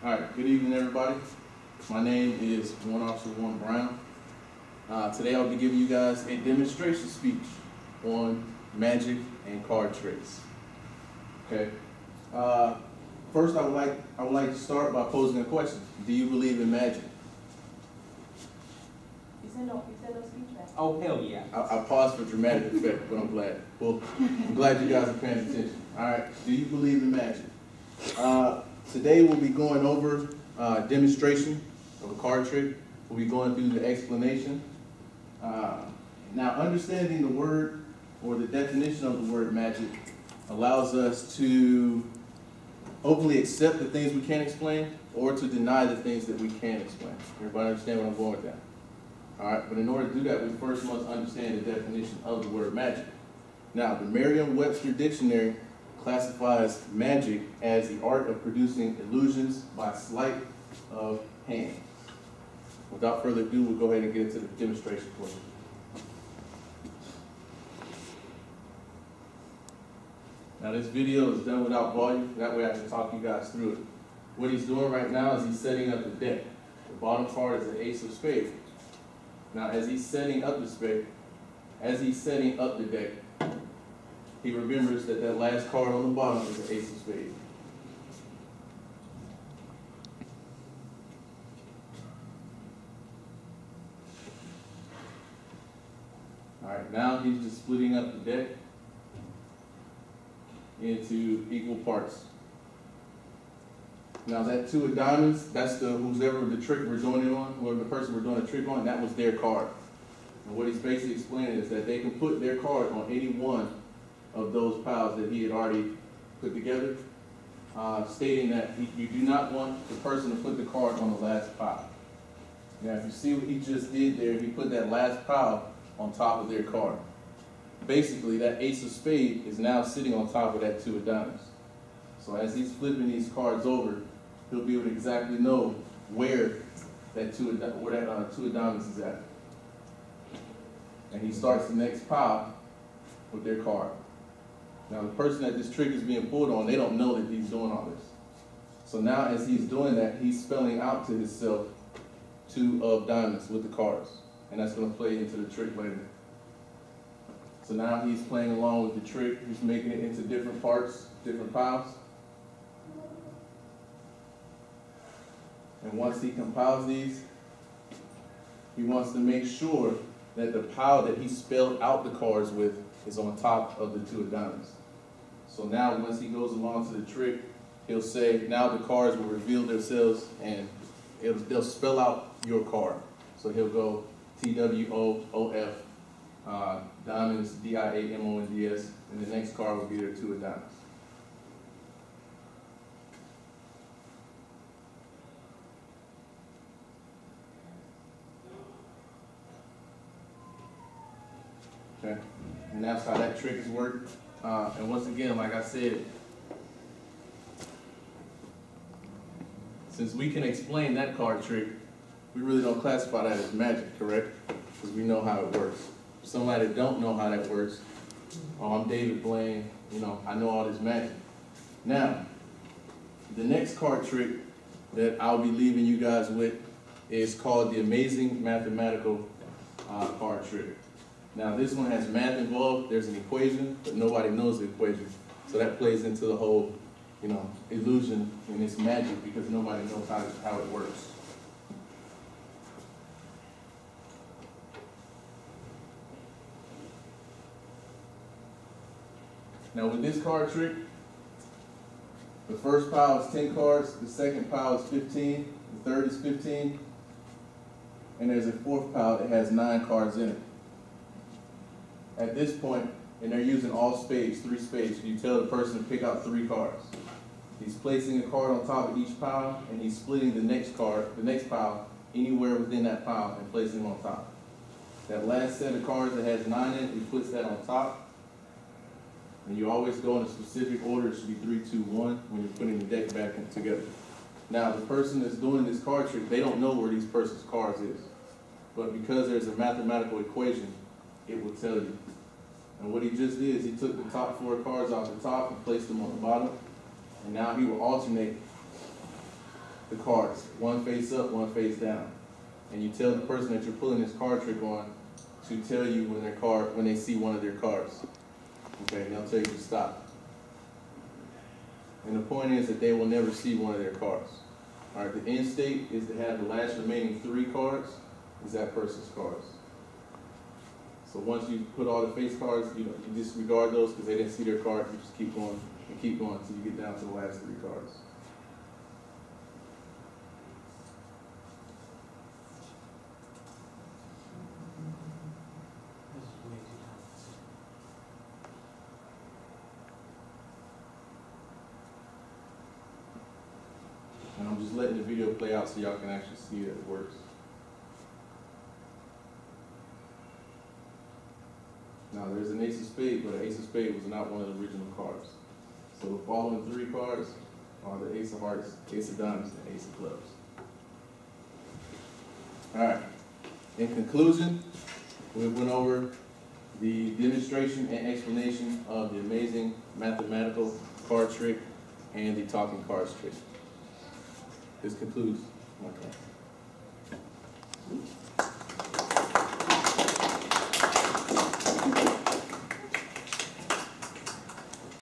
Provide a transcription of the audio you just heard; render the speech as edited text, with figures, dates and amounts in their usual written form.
All right, good evening, everybody. My name is Warrant Officer Warren Brown. Today I'll be giving you guys a demonstration speech on magic and card tricks. Okay. First, I would like to start by posing a question. Do you believe in magic? You said no speech back. Oh, hell yeah. I paused for dramatic effect, but I'm glad. Well, I'm glad you guys are paying attention. All right. Do you believe in magic? Today we'll be going over a demonstration of a card trick. We'll be going through the explanation. Now, understanding the word or the definition of the word magic allows us to hopefully accept the things we can't explain or to deny the things that we can explain. Everybody understand where I'm going with that? All right, but in order to do that, we first must understand the definition of the word magic. Now, the Merriam-Webster Dictionary classifies magic as the art of producing illusions by sleight of hand. Without further ado, we'll go ahead and get into the demonstration portion. Now, this video is done without volume, that way I can talk you guys through it. What he's doing right now is he's setting up the deck. The bottom card is the ace of spades. Now, as he's setting up the deck, he remembers that that last card on the bottom is the ace of spades. All right, now he's just splitting up the deck into equal parts. Now that two of diamonds, that's whoever the trick we're doing it on, whoever the person we're doing the trick on, that was their card. And what he's basically explaining is that they can put their card on any one of those piles that he had already put together, stating that you do not want the person to put the card on the last pile. Now if you see what he just did there, he put that last pile on top of their card. Basically, that ace of spades is now sitting on top of that two of diamonds. So as he's flipping these cards over, he'll be able to exactly know where that two of diamonds is at. And he starts the next pile with their card. Now the person that this trick is being pulled on, they don't know that he's doing all this. So now as he's doing that, he's spelling out to himself two of diamonds with the cards. And that's going to play into the trick later. So now he's playing along with the trick. He's making it into different parts, different piles. And once he compiles these, he wants to make sure that the pile that he spelled out the cards with is on top of the two of diamonds. So now once he goes along to the trick, he'll say, now the cards will reveal themselves and they'll spell out your card. So he'll go TWOOF, diamonds, DIAMONDS, and the next card will be their two of diamonds. Okay, and that's how that trick is worked. And once again, like I said, since we can explain that card trick, we really don't classify that as magic, correct? Because we know how it works. For somebody that don't know how that works, oh, I'm David Blaine, I know all this magic. Now, the next card trick that I'll be leaving you guys with is called the Amazing Mathematical Card Trick. Now, this one has math involved. There's an equation, but nobody knows the equation. So that plays into the whole, illusion and it's magic because nobody knows how it works. Now with this card trick, the first pile is 10 cards, the second pile is 15, the third is 15, and there's a fourth pile that has 9 cards in it. At this point, and they're using all spades, 3 spades, you tell the person to pick out 3 cards. He's placing a card on top of each pile, and he's splitting the next pile, anywhere within that pile and placing them on top. That last set of cards that has 9 in it, he puts that on top. And you always go in a specific order. It should be 3, 2, 1 when you're putting the deck back together. Now, the person that's doing this card trick, they don't know where these person's cards is. But because there's a mathematical equation, it will tell you. And what he just did is he took the top 4 cards off the top and placed them on the bottom. And now he will alternate the cards, one face up, one face down. And you tell the person that you're pulling this card trick on to tell you when they see one of their cards. Okay, and they'll tell you to stop. And the point is that they will never see one of their cards. All right, the end state is to have the last remaining 3 cards is that person's cards. So once you put all the face cards, you disregard those because they didn't see their card. You just keep going and keep going until you get down to the last 3 cards. And I'm just letting the video play out so y'all can actually see that it works. Now there's an ace of spades, but an ace of spades was not one of the original cards. So the following 3 cards are the ace of hearts, ace of diamonds, and ace of clubs. All right. In conclusion, we went over the demonstration and explanation of the amazing mathematical card trick and the talking cards trick. This concludes my class.